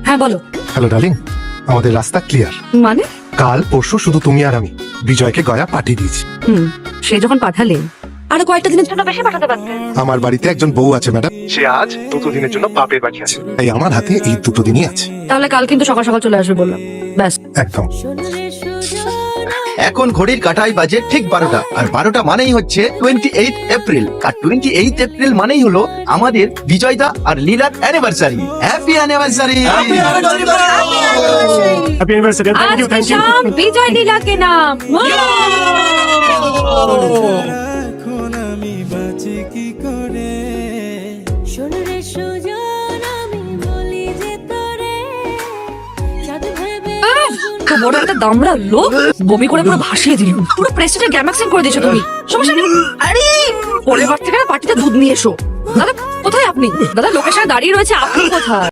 হ্যাঁ বলো। Hello darling, আমাদের রাস্তা ক্লিয়ার। মানে? কাল পরশু শুধু তুমি আর আমি বিজয়কে গয়া পাঠিয়ে দিয়েছি। সে যখন পাঠালে আরো কয়েকটা দিনের জন্য বেশি পাঠাতে পারতে। আমার বাড়িতে একজন বউ আছে ম্যাডাম, সে আজ 2 দিনের জন্য বাপের বাড়ি আছে, তাই আমার হাতে এই 2 দিনই আছে। তাহলে কাল কিন্তু সকাল সকাল চলে আসবে বললাম, ব্যাস। একদম। এখন ঘড়ির কাঁটায় বাজে ঠিক 12টা, আর 12টা মানেই হচ্ছে 28 এপ্রিল। আর 28 এপ্রিল মানেই হলো আমাদের বিজয়দা আর লীলার anniversary. Happy anniversary. Happy anniversary. Thank you, thank you. Bijoy লীলাকে নাম। এখন আমি বাঁচি কি করে? শোনরে সুজন আমি বলি যে তোরে চাঁদ ভেবে তো বড় একটা দামড়া লোক বমি করে পুরো ভাসিয়ে দিল, পুরো প্রেস্টিজের গ্যামাক্সিং করে দিয়েছো তুমি। সমস্যা নেই, আরে পরের বার থেকে পার্টিতে দুধ নিয়ে এসো। দাদা কোথায় আপনি? দাদা লোকের সাথে দাঁড়িয়ে রয়েছে, আপনি কোথায়?